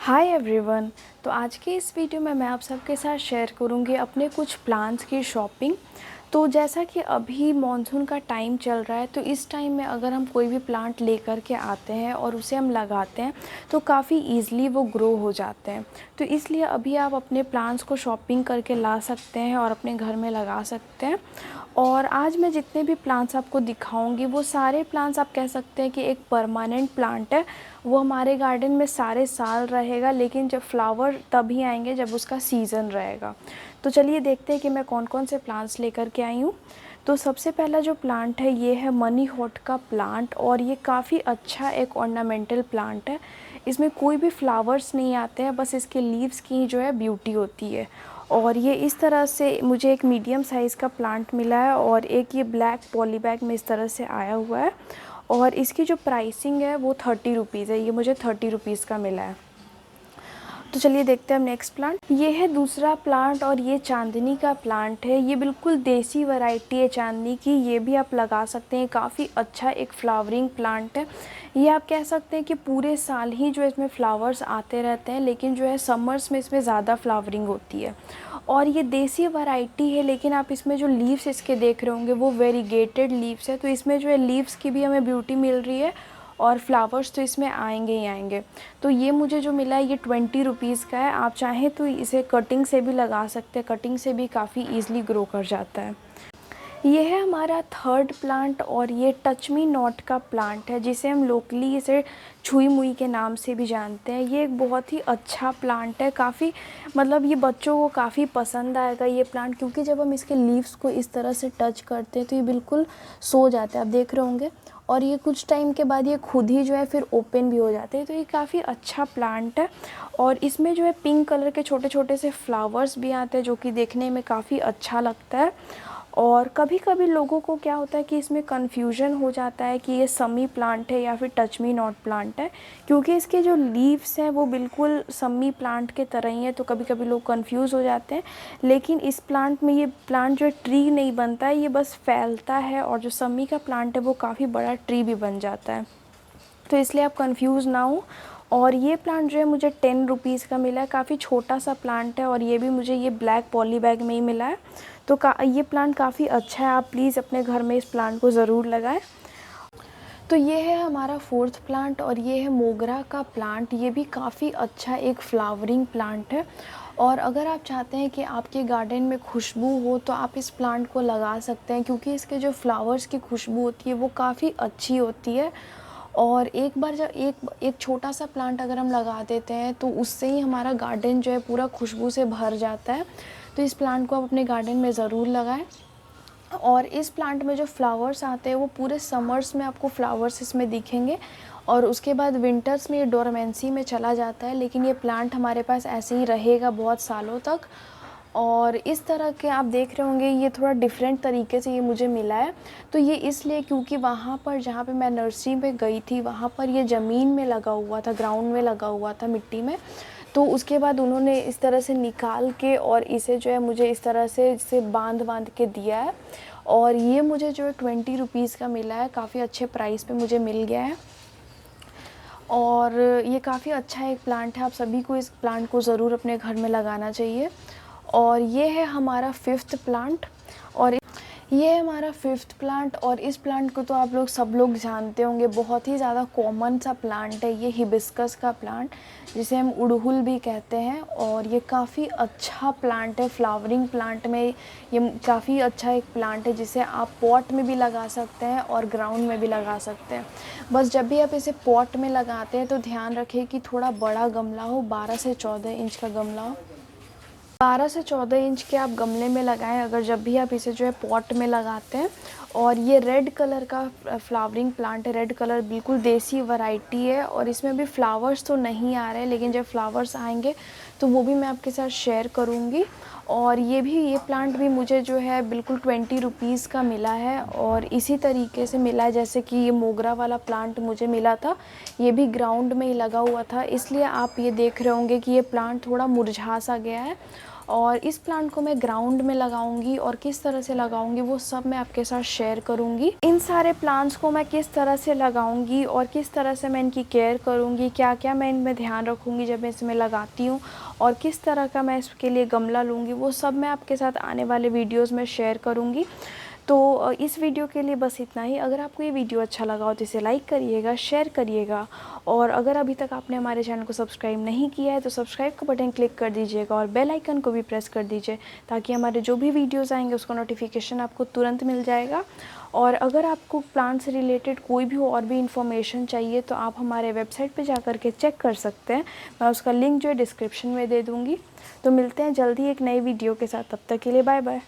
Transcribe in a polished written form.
Hi everyone. तो आज के इस वीडियो में मैं आप सबके साथ शेयर करूंगी अपने कुछ प्लांट्स की शॉपिंग। तो जैसा कि अभी मॉनसून का टाइम चल रहा है, तो इस टाइम में अगर हम कोई भी प्लांट लेकर के आते हैं और उसे हम लगाते हैं तो काफ़ी ईज़िली वो ग्रो हो जाते हैं। तो इसलिए अभी आप अपने प्लांट्स को शॉपिंग करके ला सकते हैं और अपने घर में लगा सकते हैं। और आज मैं जितने भी प्लांट्स आपको दिखाऊंगी वो सारे प्लांट्स आप कह सकते हैं कि एक परमानेंट प्लांट है। वो हमारे गार्डन में सारे साल रहेगा, लेकिन जब फ्लावर तभी आएंगे जब उसका सीज़न रहेगा। तो चलिए देखते हैं कि मैं कौन कौन से प्लांट्स लेकर के आई हूँ। तो सबसे पहला जो प्लांट है ये है मनी हॉट का प्लांट, और ये काफ़ी अच्छा एक ऑर्नामेंटल प्लांट है। इसमें कोई भी फ्लावर्स नहीं आते हैं, बस इसके लीव्स की ही जो है ब्यूटी होती है। और ये इस तरह से मुझे एक मीडियम साइज़ का प्लांट मिला है, और एक ये ब्लैक पॉली बैग में इस तरह से आया हुआ है। और इसकी जो प्राइसिंग है वो 30 रुपीज़ है। ये मुझे 30 रुपीज़ का मिला है। तो चलिए देखते हैं हम नेक्स्ट प्लांट। ये है दूसरा प्लांट, और ये चांदनी का प्लांट है। ये बिल्कुल देसी वैरायटी है चांदनी की। ये भी आप लगा सकते हैं, काफ़ी अच्छा एक फ्लावरिंग प्लांट है। ये आप कह सकते हैं कि पूरे साल ही जो इसमें फ्लावर्स आते रहते हैं, लेकिन जो है समर्स में इसमें ज़्यादा फ्लावरिंग होती है। और ये देसी वैरायटी है, लेकिन आप इसमें जो लीव्स इसके देख रहे होंगे वो वेरीगेटेड लीव्स है। तो इसमें जो है लीव्स की भी हमें ब्यूटी मिल रही है, और फ्लावर्स तो इसमें आएंगे ही आएंगे। तो ये मुझे जो मिला है ये 20 रुपीज़ का है। आप चाहें तो इसे कटिंग से भी लगा सकते हैं, कटिंग से भी काफ़ी ईजिली ग्रो कर जाता है। ये है हमारा थर्ड प्लांट, और ये टच मी नॉट का प्लांट है, जिसे हम लोकली इसे छुई मुई के नाम से भी जानते हैं। ये एक बहुत ही अच्छा प्लांट है, काफ़ी मतलब ये बच्चों को काफ़ी पसंद आएगा ये प्लांट, क्योंकि जब हम इसके लीव्स को इस तरह से टच करते हैं तो ये बिल्कुल सो जाते हैं, आप देख रहे होंगे। और ये कुछ टाइम के बाद ये खुद ही जो है फिर ओपन भी हो जाते हैं। तो ये काफ़ी अच्छा प्लांट है, और इसमें जो है पिंक कलर के छोटे छोटे से फ्लावर्स भी आते हैं, जो कि देखने में काफ़ी अच्छा लगता है। और कभी कभी लोगों को क्या होता है कि इसमें कन्फ्यूजन हो जाता है कि ये समी प्लांट है या फिर टच मी नॉट प्लांट है, क्योंकि इसके जो लीव्स हैं वो बिल्कुल समी प्लांट के तरह ही है। तो कभी कभी लोग कंफ्यूज हो जाते हैं, लेकिन इस प्लांट में ये प्लांट जो है ट्री नहीं बनता है, ये बस फैलता है। और जो समी का प्लांट है वो काफ़ी बड़ा ट्री भी बन जाता है। तो इसलिए आप कंफ्यूज ना हो। और ये प्लांट जो है मुझे 10 रुपीज़ का मिला है। काफ़ी छोटा सा प्लांट है, और ये भी मुझे ये ब्लैक पॉली बैग में ही मिला है। तो ये प्लांट काफ़ी अच्छा है, आप प्लीज़ अपने घर में इस प्लांट को ज़रूर लगाएं। तो ये है हमारा फोर्थ प्लांट, और ये है मोगरा का प्लांट। ये भी काफ़ी अच्छा एक फ्लावरिंग प्लांट है। और अगर आप चाहते हैं कि आपके गार्डन में खुशबू हो तो आप इस प्लांट को लगा सकते हैं, क्योंकि इसके जो फ्लावर्स की खुशबू होती है वो काफ़ी अच्छी होती है। और एक बार जब एक छोटा सा प्लांट अगर हम लगा देते हैं तो उससे ही हमारा गार्डन जो है पूरा खुशबू से भर जाता है। तो इस प्लांट को आप अपने गार्डन में ज़रूर लगाएं। और इस प्लांट में जो फ्लावर्स आते हैं वो पूरे समर्स में आपको फ्लावर्स इसमें दिखेंगे, और उसके बाद विंटर्स में ये डोरमेंसी में चला जाता है। लेकिन ये प्लांट हमारे पास ऐसे ही रहेगा बहुत सालों तक। और इस तरह के आप देख रहे होंगे, ये थोड़ा डिफरेंट तरीके से ये मुझे मिला है। तो ये इसलिए क्योंकि वहाँ पर जहाँ पे मैं नर्सरी में गई थी वहाँ पर ये ज़मीन में लगा हुआ था, ग्राउंड में लगा हुआ था, मिट्टी में। तो उसके बाद उन्होंने इस तरह से निकाल के और इसे जो है मुझे इस तरह से इसे बांध के दिया है। और ये मुझे जो है 20 रुपीज़ का मिला है, काफ़ी अच्छे प्राइस पे मुझे मिल गया है। और ये काफ़ी अच्छा एक प्लांट है, आप सभी को इस प्लांट को ज़रूर अपने घर में लगाना चाहिए। और ये है हमारा फिफ्थ प्लांट, और ये है हमारा फिफ्थ प्लांट। और इस प्लांट को तो आप लोग सब लोग जानते होंगे, बहुत ही ज़्यादा कॉमन सा प्लांट है। ये हिबिस्कस का प्लांट, जिसे हम उड़हुल भी कहते हैं। और ये काफ़ी अच्छा प्लांट है, फ्लावरिंग प्लांट में ये काफ़ी अच्छा एक प्लांट है, जिसे आप पॉट में भी लगा सकते हैं और ग्राउंड में भी लगा सकते हैं। बस जब भी आप इसे पॉट में लगाते हैं तो ध्यान रखें कि थोड़ा बड़ा गमला हो, 12 से 14 इंच का गमला हो। 12 से 14 इंच के आप गमले में लगाएं अगर जब भी आप इसे जो है पॉट में लगाते हैं। और ये रेड कलर का फ्लावरिंग प्लांट है, रेड कलर बिल्कुल देसी वैरायटी है। और इसमें भी फ्लावर्स तो नहीं आ रहे, लेकिन जब फ्लावर्स आएंगे तो वो भी मैं आपके साथ शेयर करूँगी। और ये प्लांट भी मुझे जो है बिल्कुल 20 रुपीज़ का मिला है, और इसी तरीके से मिला है जैसे कि ये मोगरा वाला प्लांट मुझे मिला था। ये भी ग्राउंड में ही लगा हुआ था, इसलिए आप ये देख रहे होंगे कि ये प्लांट थोड़ा मुरझा सा गया है। और इस प्लांट को मैं ग्राउंड में लगाऊंगी और किस तरह से लगाऊंगी वो सब मैं आपके साथ शेयर करूंगी। इन सारे प्लांट्स को मैं किस तरह से लगाऊंगी और किस तरह से मैं इनकी केयर करूंगी, क्या क्या मैं इनमें ध्यान रखूंगी जब मैं इसमें लगाती हूँ, और किस तरह का मैं इसके लिए गमला लूँगी, वो सब मैं आपके साथ आने वाले वीडियोज़ में शेयर करूँगी। तो इस वीडियो के लिए बस इतना ही। अगर आपको ये वीडियो अच्छा लगा हो तो इसे लाइक करिएगा, शेयर करिएगा, और अगर अभी तक आपने हमारे चैनल को सब्सक्राइब नहीं किया है तो सब्सक्राइब का बटन क्लिक कर दीजिएगा और बेल आइकन को भी प्रेस कर दीजिए, ताकि हमारे जो भी वीडियोज़ आएंगे उसका नोटिफिकेशन आपको तुरंत मिल जाएगा। और अगर आपको प्लांट से रिलेटेड कोई भी और भी इन्फॉर्मेशन चाहिए तो आप हमारे वेबसाइट पे जा कर के चेक कर सकते हैं। मैं उसका लिंक जो है डिस्क्रिप्शन में दे दूँगी। तो मिलते हैं जल्दी एक नई वीडियो के साथ, तब तक के लिए बाय बाय।